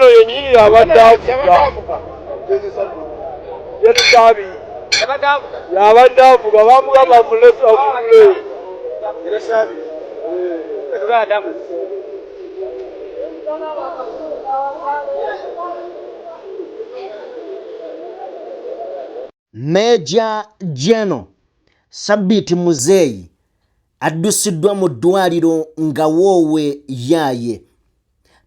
ono yennyini abadde avuga yettabi yabadde avuga bamugamba mulesa mule Major General Sabiti Muzeyi addusiddwa mu ddwaliro nga woowe yaaye.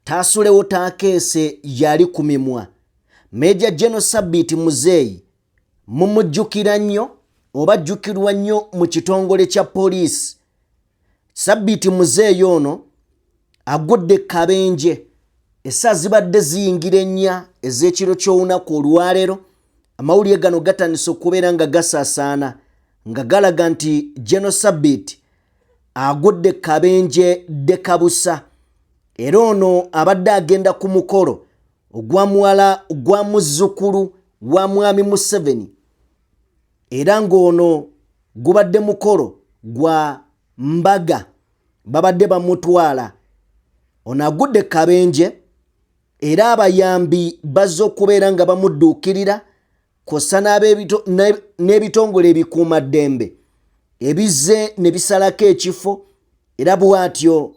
Taasulewo taakeese yali ku mimwa. Major General Sabiti Muzeyi mumujjukira nnyo oba ajjukirwa nnyo mu kitongole kya poliisi. Sabiti Muzeyi ono agudde kabenje. Essaawa zibadde ziyingira ennya ez'ekiro ky'olunaku olwaleero. Amawulire gano gatandise okubeera nga gasaasaana nga galaga nti General Sabiti agudde kabenje dekabusa. Era ono abadde agenda ku mukolo ogwa muwala gwa muzzukulu wa mwami Museveni. Era ng'ono gubadde mukolo gwa mbaga babadde bamutwala. Ono agudde kabenje era abayambi bazze okubeera nga bamudduukirira kw'ossa n'ebitongole ebikuumaddembe ebizze ne bisalako ekifo era bw'atyo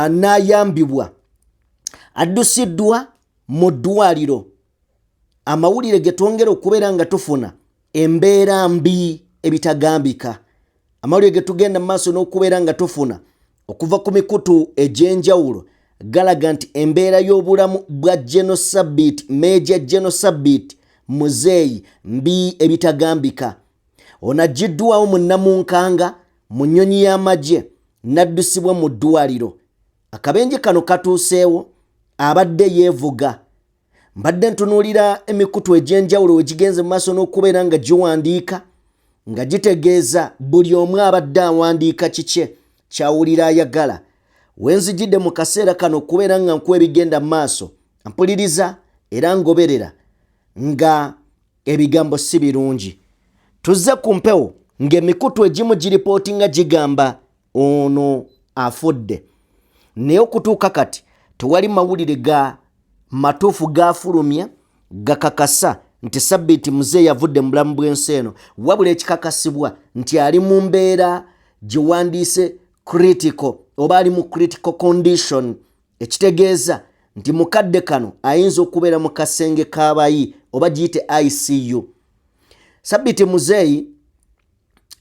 n'ayambibwa. Addusiddwa mu ddwaliro. Amawulire ge twongera okubeera nga tufuna embeera mbi ebitagambika. Amawulire ge tugenda mu maaso n'okubeera nga tufuna okuva ku mikutu egy'enjawulo galaga nti embeera y'obulamu bwa General Sabiti, Major General Sabiti Muzeyi mbi ebitagambika. Ono aggiddwawo mu Namunkanga mu nnyonyi y'amagye n'addusibwa mu ddwaliro. Akabenje kano katuuseewo abadde yeevuga. Mbadde ntunuulira emikutu egy'enjawulo we gigenze mu maaso n'okubeera nga giwandiika nga gitegeeza buli omu abadde awandiika kikye kyawulira ayagala. We nzijjidde mu kaseera kano okubeera nga nkuwa ebigenda mu maaso mpuliriza era ngoberera nga ebigambo si birungi. Tuzze ku mpewo ng'emikutu egimu giripootinga gigamba ono afudde. Naye okutuuka kati tewali mawulire ga matuufu gafulumya gakakasa nti Sabiti Muzeyi yavudde mu bulamu bw'ensi eno, wabula ekikakasibwa nti ali mu mbeera gye wandiise critical oba ali mu critical condition, ekitegeeza nti mukadde kano ayinza okubeera mu kasenge k'abayi oba giyite ICU. Sabiti Muzeyi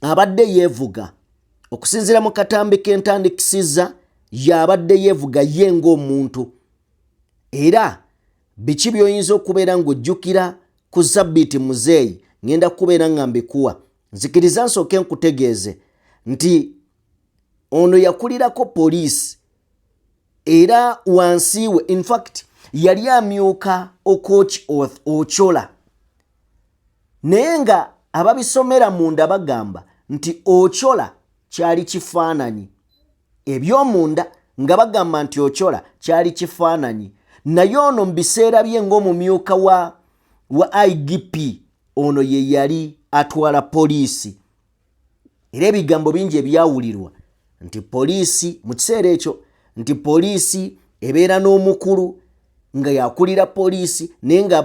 abadde yeevuga okusinziira mu katambi k'entandikisizza y'abadde yeevuga ye ng'omuntu. Era biki by'oyinza okubeera ng'ojjukira ku Sabiti Muzeyi ngenda kubeera nga mbikuwa. Nzikiriza nsooke nkutegeeze nti ono yakulirako poliisi era wansi we in fact yali amyuka Okoch Ochola. Naye nga ababisomera munda bagamba nti Ochola kyali kifaananyi. Eby'omunda nga bagamba nti Ochola kyali kifaananyi. Naye ono mu biseera bye ng'omumyuka wa IGP ono ye yali atwala poliisi. Era ebigambo bingi ebyawulirwa nti poliisi mu kiseera ekyo nti poliisi ebeera n'omukulu nga yakulira poliisi naye nga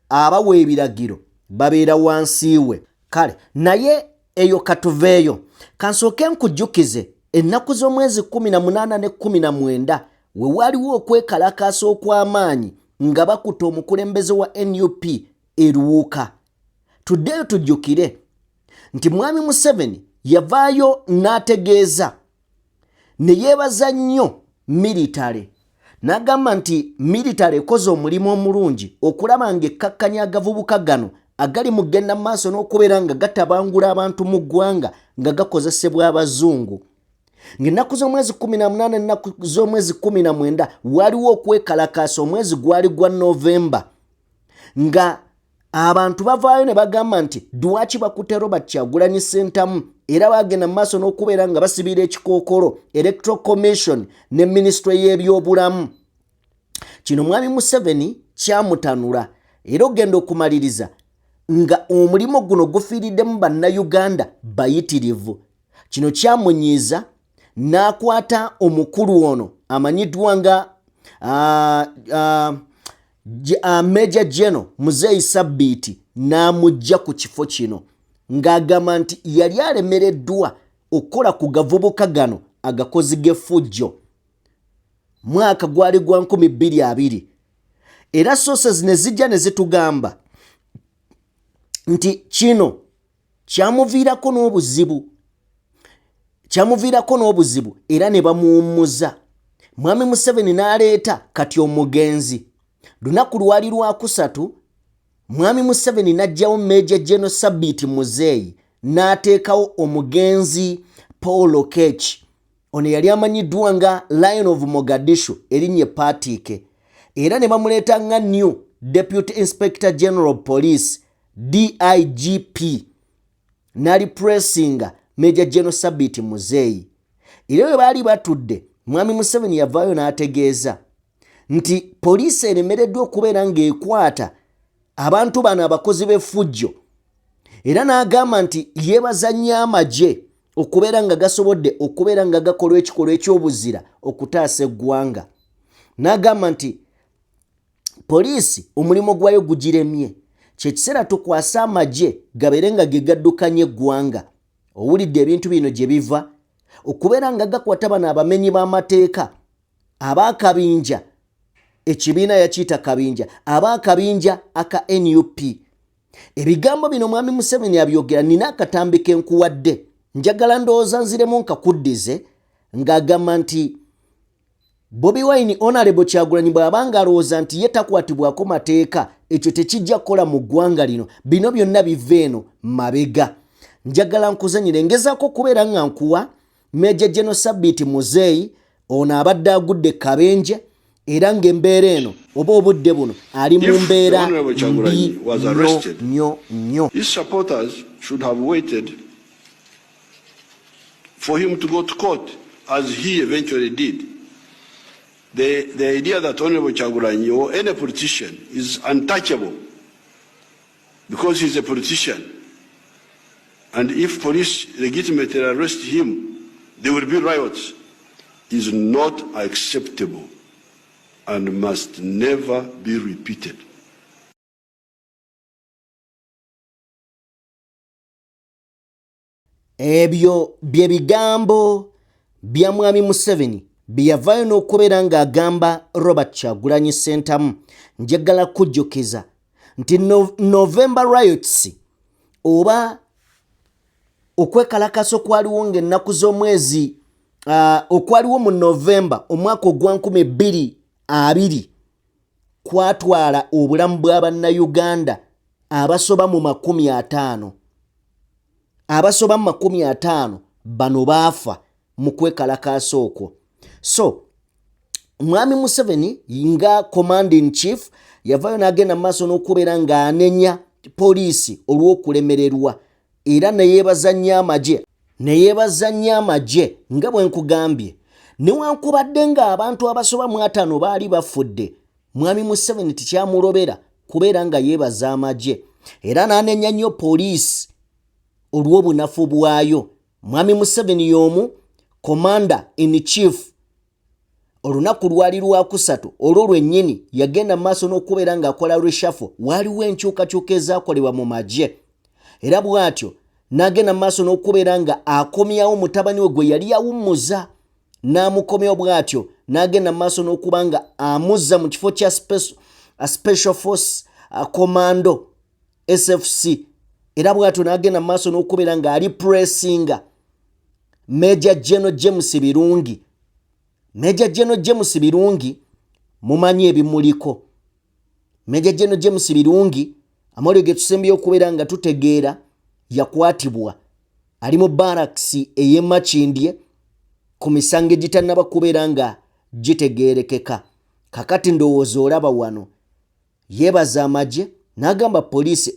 abawa ebiragiro babeera wansi we. Kale naye eyo katuveeyo. Kansooke nkujjukize ennaku z'omwezi 18 ne 19 we waliwo okwekalakaasa okw'amaanyi nga bakuta omukulembeze wa NUP eruwuka. Tuddeyo tujjukire nti mwami Museveni yavaayo n'ategeeza ne yeebaza nnyo militale. N'agamba nti militale ekoze omulimu omulungi okulaba ng'ekkakkanya agavubuka gano agali mu kugenda mu maaso n'okubeera nga gatabangula abantu mu ggwanga nga gakozesebwa abazungu. Ng'ennaku z'omwezi 18 ennaku z'omwezi 19 waliwo okwekalakaasa omwezi gwali gwa Novemba nga abantu bavaayo ne bagamba nti lwaki bakutte Robert Kyagulanyi Ssentamu era bagenda mu maaso n'okubeera nga basibira ekikookolo Electoral Commission ne Ministry y'ebyobulamu. Kino mwami Museveni kyamutanula era ogenda okumaliriza nga omulimu guno gufiiriddemu bannayuganda bayitirivu. Kino kyamunyiiza n'akwata omukulu ono amanyiddwa nga Major General Muzeeyi Sabbiiti n'amugya ku kifo kino ng'agamba nti yali alemereddwa okukola ku gavubuka gano agakozi g'effujjo mwaka gwali gwa 2020 era sources ne zijja ne zitugamba nti kino kyamuviirako n'obuzibu era ne bamuwummuza. Mwami Museveni n'aleeta kati omugenzi. Lunaku lwali lwakusatu Mwami Museveni n'aggyawo Major General Sabbiiti Muzeeyi n'ateekawo omugenzi Paul Okech. Ono yali amanyiddwa nga Lion of Mogadishu erinnya Patrick, era ne bamuleeta nga new Deputy Inspector General of Police DIGP n'ali pressinga Major General Sabbiiti Muzeeyi. Era bwe baali batudde Mwami Museveni yavaayo n'ategeeza nti poliisi eremereddwa okubeera ng'ekwata abantu bano abakozi b'effujjo, era n'agamba nti yeebaza nnyo amagye okubeera nga gasobodde okubeera nga gakola ekikolwa eky'obuzira okutaasa eggwanga. N'agamba nti poliisi omulimu gwayo gugiremye, kye kiseera tukwasa amagye gabeere nga ge gaddukanya eggwanga. Owulidde ebintu bino gye biva, okubeera nga gakwata bano abamenyi b'amateeka ab'akabinja, ekibiina yakiyita kabinja, ab'akabinja aka NUP. Ebigambo bino Mwami Museveni abyogera, nina akatambi ke nkuwadde, njagala ndowooza nziremu nkakuddize, ng'agamba nti Bobi Wine Honorable Kyagulanyi bw'abanga alowooza nti ye takwatibwako mateeka, ekyo tekijja kukola mu ggwanga lino, bino byonna biva eno mabega. Njagala nkuzanyire, ngezaako okubeera nga nkuwa Major General Sabbiiti Muzeeyi, ono abadde agudde kabenje, era ng'embeera eno oba obudde buno ali mu mbeera mbi nnyo. His supporters should have waited for him to go to court, as he eventually did. The idea that Honorable Kyagulanyi or any politician is untouchable because he's a politician, and if police legitimately arrest him, there will be riots, is not acceptable and must never be repeated. Ebyo bye bigambo bya Mwami Museveni bye yavaayo n'okubeera ng'agamba Robert Kyagulanyi Ssentamu. Njagala kujjukiza nti November riots oba okwekalakaso kwaliwo ng'ennaku z'omwezi okwaliwo mu November omwaka ogwa 2020 kwatwala obulamu bw'Abannayuganda abasoba mu 50. Abasoba mu 50 bano baafa mu kwekalakaasa okwo. So Mwami Museveni nga Command in Chief yavaayo n'agenda mu maaso n'okubeera ng'anenya poliisi olw'okulemererwa, era neyeebaza nnyo amagye nga bwe nkugambye. Newankubadde ng'abantu abasoba mu 5 baali bafudde, Mwami Museveni tikyamulobera kubeera nga yeebaza amagye, era n'anenya nnyo poliisi olw'obunafu bwayo. Mwami Museveni y'omu Commander in Chief. Olunaku lwali lwakusatu olwo lwennyini yagenda mu maaso n'okubeera ng'akola reshuffle. Waaliwo enkyukakyuka ezaakolebwa mu magye, era bw'atyo n'agenda mu maaso n'okubeera nga akomyawo mutabani we gwe yali yawummuza, n'amukomyawo bw'atyo n'agenda mu maaso n'okuba nga amuzza mu kifo kya Special Force Commando SFC, era bw'atyo n'agenda mu maaso n'okubeera nga ali pressinga Major General James Birungi. Major General James Birungi mumanyi ebimuliko. Major General James Birungi amawulire ge tusembyeyo okubeera nga tutegeera yakwatibwa ali mu barracks ey'e Makindye ku misango egitannaba kubeera nga gitegeerekeka. Kakati ndowooza olaba wano yeebaza amagye n'agamba poliisi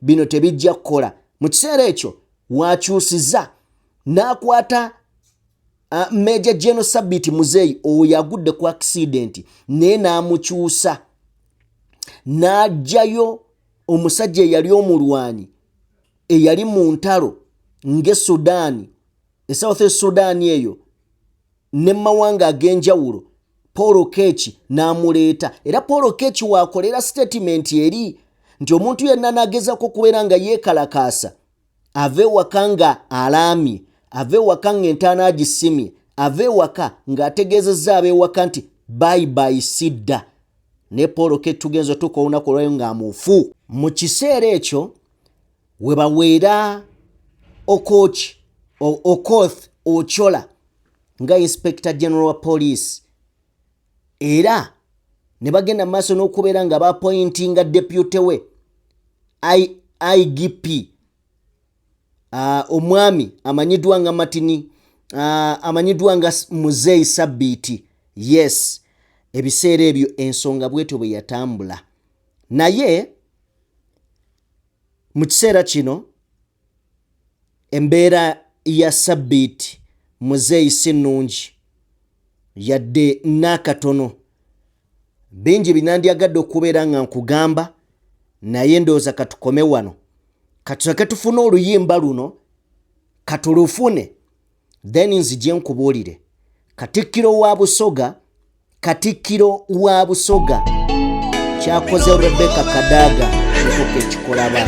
bino tebijja kukola. Mu kiseera ekyo wakyusiza n'akwata Major General Sabbiiti Muzeeyi oyo agudde ku accident, naye n'amukyusa n'aggyayo omusajja eyali omulwanyi eyali mu ntalo ng'e Sudan, South Sudan eyo ne mawanga ag'enjawulo. Paul Kechi n'amuleeta era Paul Kechi waakolera statement eri nti omuntu yenna n'agezaako kubeera nga yeekalakaasa ave waka nga alaamye, ave waka nga entaana agisimye, ave waka ng'ategeezezza ab'ewaka nti bye sidda. Ne Paul Kechi tugenza otuuka olunaku olwayo ng'amufu. Mu kiseera ekyo we baweera Okoth Ochola nga Inspector General wa Police era ne bagenda maaso n'okubeera nga baappointinga deputy we IGP omwami amanyiddwa nga Martin amanyiddwa nga Muzeeyi Sabbiiti. Yes, ebiseera ebyo ensonga bwetyo bwe yatambula. Naye mu kiseera kino embeera ya Sabbiiti Muzeeyi si nnungi yadde n'akatono. Bingi binandyagadde okubeera nga nkugamba naye ndowooza katukome wano, katusake tufune oluyimba luno katulufune then nzije nkubuulire Katikkiro wa Busoga kyakoze Rebecca Kadaga nkoke kikolaba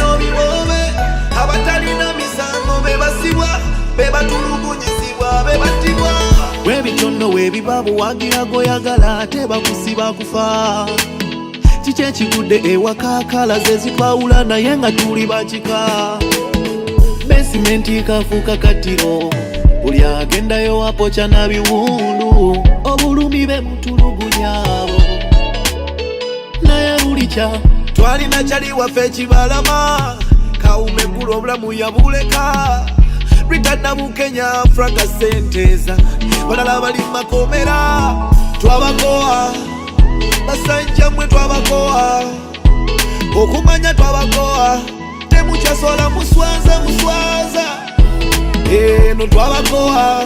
abatalina misango bebasibwa bebatulugunyizibwa bebatibwa webitondo webibabu wagira goyagala ate bakusiba kufa kiki ekigudde ewaka kala zezitwawula naye nga tuli bakika besimenti kafuuka katiro buli agendayo apokya na biwundu obulumi bemutulugunyabo naye bulikya twalina kyali waffe ekibalama kawume gula obulamu yabuleka Britannia mu Kenya fraka senteza balala bali makomera twabakoa basajja mwe twabakoa okumanya twabakoa temukyasola muswaza no twabakoa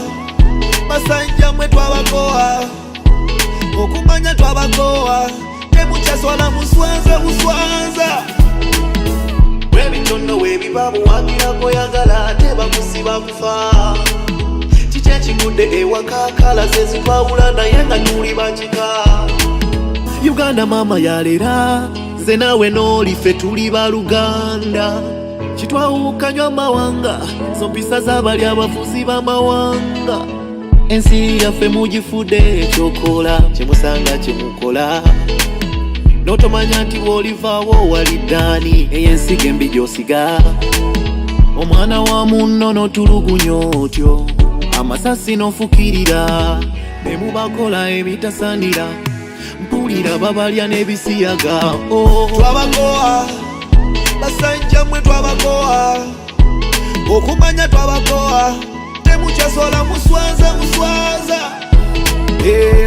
basajja mwe twabakoa okumanya twabakoa temukyasola muswaza webitondo webibabu wagira goyagala ate bakusiba kufa kiki ekigudde ewaka kala zezitwawula naye nga tuli bakika Uganda mama yalera nze naawe n'olife tuli baluganda kitwawukanywa amawanga zo mpisa z'abali abafuzi b'amawanga ensi yaffe mugifudde ekyokola kyemusanga kyemukola n'otomanya nti bw'olivaawo waliddaani ey'ensiga embi gy'osiga omwana wa munno n'otulugunya otyo amasasi n'ofukirira ne mubakola ebitasaanira mpulira babalya n'ebisiyaga twabakoa basajja mwe twabakoa okumanya twabakoa temukyasola muswaza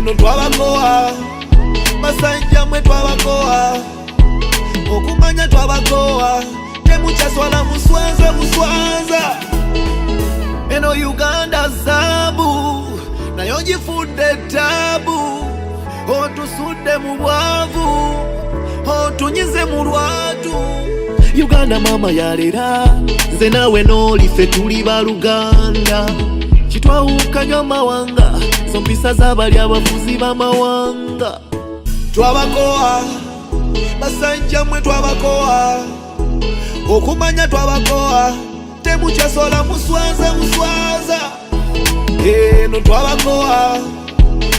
no twabakoa basajja mwe twabakoa okumanya twabakoa temukyasola muswaza eno Uganda zabu nayo gifudde tabu otusudde mu bwavu otunyize mu lwatu Uganda mama yalera nze naawe n'olife tuli baluganda kitwawukanywa amawanga zo mpisa z'abali abafuzi b'amawanga twabakoa basajja mwe twabakoa okumanya twabakoa temukyasola muswaza no twabakoa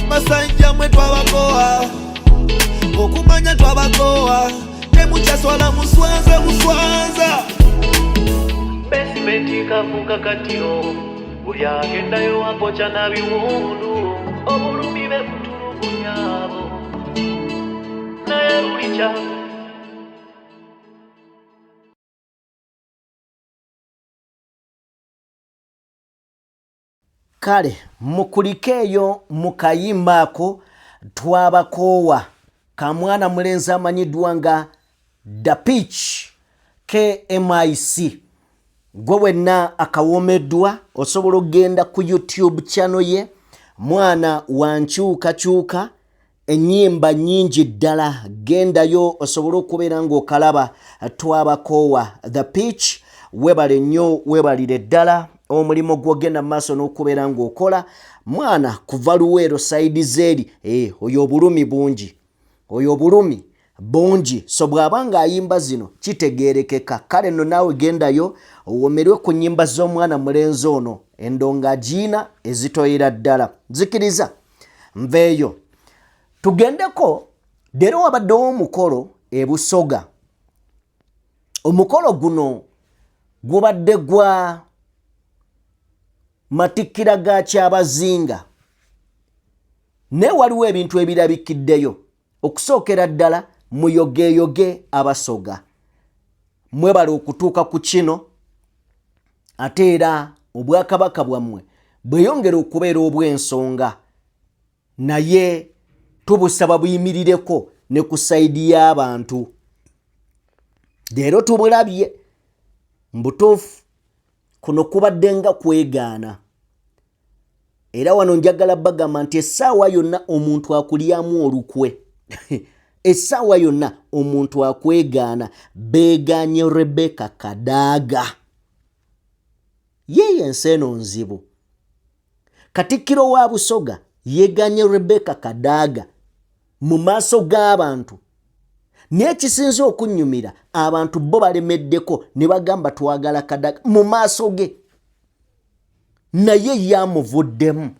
basajja mwe twabakoa okumanya twabakoa temukyasola muswaza besimenti kafuuka katiro buli agendayo apokya na biwundu obulumi bemutulugunyabo naye bulikya kale mukulikeeyo mu kayimba ako twabakoowa kamwana mulenzi amanyiddwa nga The Pitch KMIC. Gwe wenna akawoomeddwa osobola okgenda ku YouTube channel ye mwana wankyukakyuka ennyimba nnyingi ddala gendayo osobola okubeera ng'okalaba twabakoowa The Pitch. Webale nnyo webalire ddala omulimo gwogenda maaso n'okubeera ng'okola mwana kuva Luweero sayidi zeeri oyo obulumi bungi so bw'aba ng'ayimba zino kitegeerekeka kale nno naawe gendayo owomerwe ku nnyimba z'omwana mulenzi ono endonga agiina ezitoyera ddala nzikiriza nveeyo tugendeko leero wabaddewo omukolo e Busoga omukolo guno gubadde gwa matikkira ga Kyabazinga naye waliwo ebintu ebirabikiddeyo okusookera ddala muyogeeyoge Abasoga mwebale okutuuka ku kino ate era obwakabaka bwammwe bweyongera okubeera obw'ensonga naye tubusaba buyimirireko ne ku sayidi y'abantu leero tubulabye mbutuufu kuno kubadde nga kwegaana era wano njagala bagamba nti essaawa yonna omuntu akulyamu olukwe essaawa yonna omuntu akwegaana beegaanye Rebecca Kadaga ye ensi eno nzibu Katikkiro wa Busoga yeegaanye Rebecca Kadaga mu maaso g'abantu naye ekisinze okunnyumira abantu bo balemeddeko ne bagamba twagala Kadaga mu maaso ge naye yamuvuddemu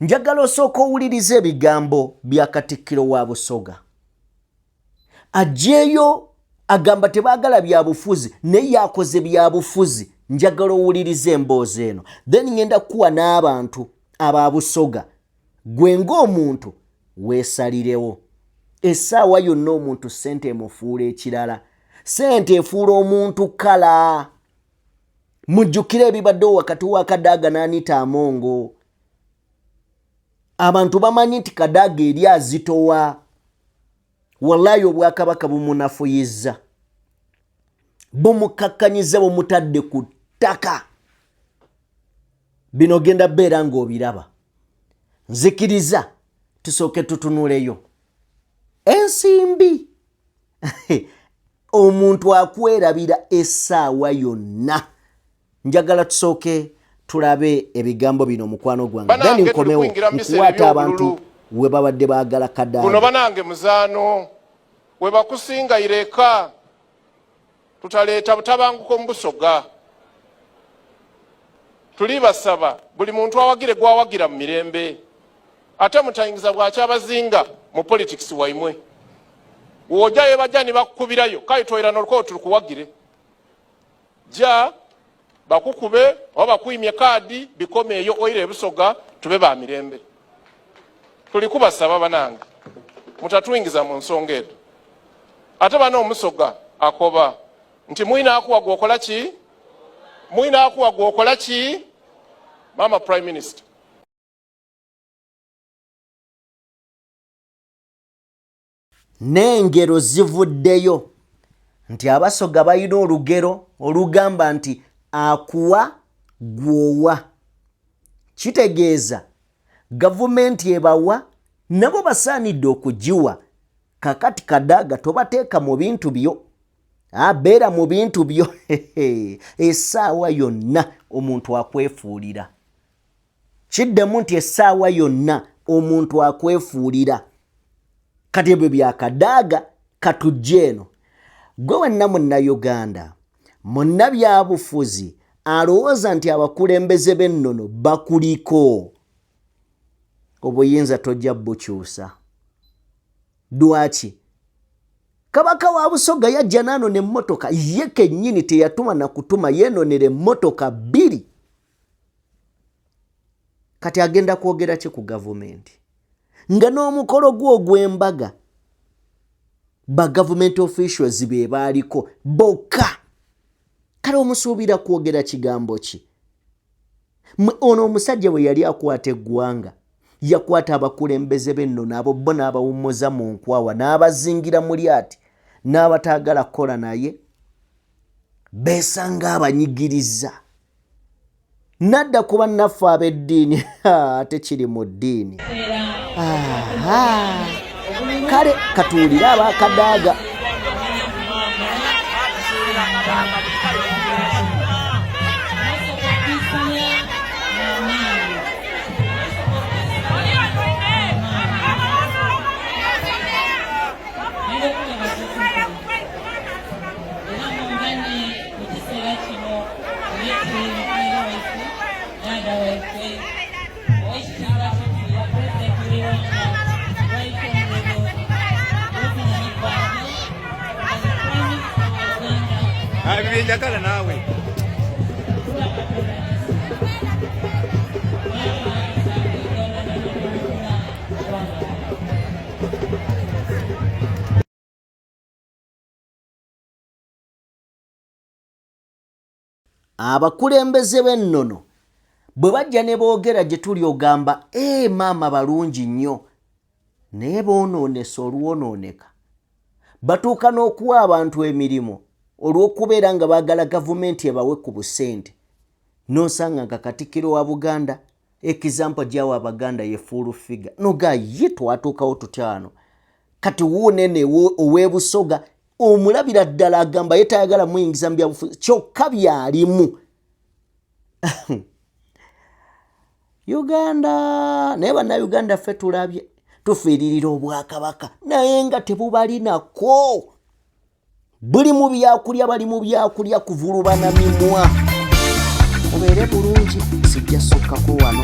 njagala osooka owuliriza ebigambo bya Katikkiro wa Busoga ajjeeyo agamba tebaagala byabufuzi naye yakoze byabufuzi njagala owuliriza emboozi eno then ngenda kuwa n'abantu aba Busoga gwe ng'omuntu weesalirewo essaawa yonna omuntu ssente emufuula ekirala ssente efuula omuntu kala mujjukire ebibaddewo wakati wa Kadaga n'Anita Amongo abantu bamanyi nti Kadaga eri azitowa wallahi obwakabaka bumunafuyizza bumukakkanyiza bumutadde ku ttaka bino genda beera ng'obiraba nzikiriza tusooke tutunuleyo ensimbi omuntu akwerabira essaawa yonna njagala tusooke tulabe ebigambo bino mukwano gwange then nkomewo nkuwaata abantu we babadde baagala Kadaga guno banange muzaano we bakusinga ireka tutaleeta butabanguko mu Busoga tuli basaba buli muntu awagire gwawagira mu mirembe ate mutayingiza bwa Kyabazinga mu politics waimwe wojayo bajani bakukubirayo kayitoyera n'oluko tulukuwagire ja bakukube oba bakuyimye kadi bikomeeyo oire Busoga tube ba mirembe tuli kubasaba banange mutatuyingiza mu nsonga edo ate bano Omusoga akoba nti mwina akuwa gwokola ki Mama Prime Minister n'engero zivuddeyo nti Abasoga balina olugero olugamba nti akuwa gwowa kitegeeza gavumenti ebawa nabo basaanidde okugiwa kakati Kadaga tobateeka mu bintu byo beera mu bintu byo essaawa yonna omuntu akwefuulira kiddemu nti essaawa yonna omuntu akwefuulira kati ebyo bya Kadaga katujje eno gwe wenna munnayuganda munnabyabufuzi alowooza nti abakulembeze b'ennono bakuliko obuyinza tojja bukyusa lwaki Kabaka wa Busoga yajja n'anona emmotoka ye kennyini teyatuma na kutuma yeenonera emmotoka 2 kati agenda kwogera ki ku gavumenti nga n'omukolo gw'ogw'embaga ba government officials be baaliko bokka kale omusuubira kwogera kigambo ki ono omusajja bwe yali akwata eggwanga yakwata abakulembeze b'ennono abo bo n'abawummuza mu nkwawa n'abazingira mu lyati n'abataagala kukola naye beesanga abanyigiriza nadda ku bannaffe ab'eddiini ate kiri mu ddiini kale katuwulire aba Kadaga Njagala naawe. Abakulembeze b'ennono bwe bajja ne boogera gye tuli ogamba maama balungi nnyo naye boonoonesa olwonooneka batuuka n'okuwa abantu emirimu olw'okubeera nga baagala gavumenti ebawe ku busente n'osanga nga Katikkiro wa Buganda ekizampa gy'awa Abaganda ye full figure noga ye twatuukawo tutano kati wuunene ow'e Busoga omulabira ddala agamba ye tayagala muyingiza mu byabufuzi kyokka byalimu Uganda naye bannayuganda ffe tulabye tufiiririra Obwakabaka naye nga tebubalinako buli mu byakulya bali mu byakulya kuvulubana mimwa mubeere bulungi sijja sukkako wano